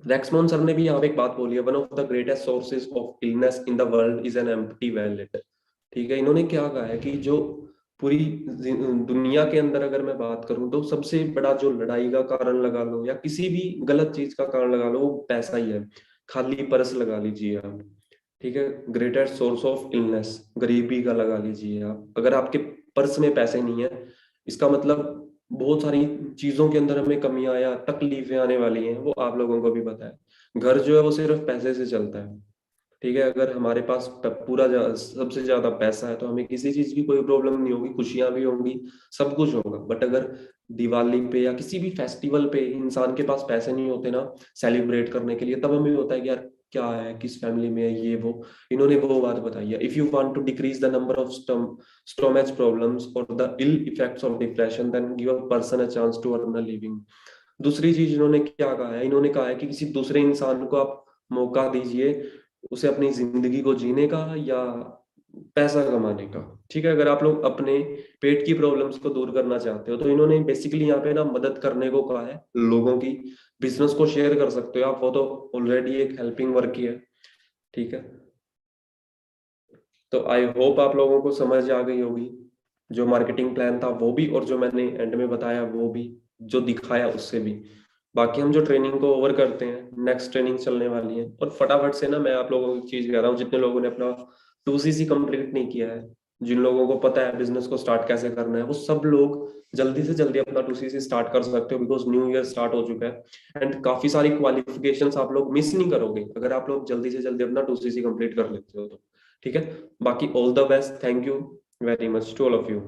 रेक्समोन सर ने भी यहाँ पे एक बात बोली है, one of the greatest sources of illness in the world is an empty wallet. ठीक है, इन्होंने क्या कहा है कि जो पूरी दुनिया के अंदर अगर मैं बात करूं तो सबसे बड़ा जो लड़ाई का कारण लगा लो या किसी भी गलत चीज का कारण लगा लो, वो पैसा ही है। खाली पर्स लगा लीजिए आप। ठीक है, ग्रेटेस्ट सोर्स ऑफ इलनेस गरीबी का लगा लीजिए आप। अगर आपके पर्स में पैसे नहीं है, इसका मतलब बहुत सारी चीजों के अंदर हमें कमियां या तकलीफें आने वाली हैं, वो आप लोगों को भी पता है। घर जो है वो सिर्फ पैसे से चलता है। ठीक है, अगर हमारे पास सबसे ज्यादा पैसा है तो हमें किसी चीज की कोई प्रॉब्लम नहीं होगी, खुशियां भी होंगी, सब कुछ होगा। बट अगर दिवाली पे या किसी भी फेस्टिवल पे इंसान के पास पैसे नहीं होते ना सेलिब्रेट करने के लिए, तब हमें होता है कि यार क्या है, किस फैमिली में है, ये वो। इन्होंने वो बात बताई है, if you want to decrease the number of stomach problems और the ill effects of depression, then give a person a chance to earn a living. दूसरी चीज इन्होंने क्या कहा है, इन्होंने कहा है कि किसी दूसरे इंसान को आप मौका दीजिए, उसे अपनी जिंदगी को जीने का या पैसा कमाने का। ठीक है, अगर आप लोग अपने पेट की प्रॉब्लम्स को दूर करना चाहते हो तो इन्होंने बेसिकली यहाँ पे ना मदद करने को कहा है लोगों की। बिजनेस को शेयर कर सकते हो आप, वो तो ऑलरेडी एक हेल्पिंग वर्क ही है। ठीक है, तो आई होप आप लोगों को समझ आ गई होगी। जो मार्केटिंग प्लान था वो भी, और जो मैंने एंड में बताया वो भी, जो दिखाया उससे भी। बाकी हम जो ट्रेनिंग को ओवर करते हैं, नेक्स्ट ट्रेनिंग चलने वाली है। और फटाफट से ना मैं आप लोगों को एक चीज कह रहा हूँ, जितने लोगों ने अपना 2CC कंप्लीट नहीं किया है, जिन लोगों को पता है बिजनेस को स्टार्ट कैसे करना है, वो सब लोग जल्दी से जल्दी अपना 2CC स्टार्ट कर सकते हो, बिकॉज न्यू ईयर स्टार्ट हो चुका है। एंड काफी सारी क्वालिफिकेशंस आप लोग मिस नहीं करोगे अगर आप लोग जल्दी से जल्दी अपना 2CC कंप्लीट कर लेते हो तो। ठीक है, बाकी all the best, thank you very much to all of you.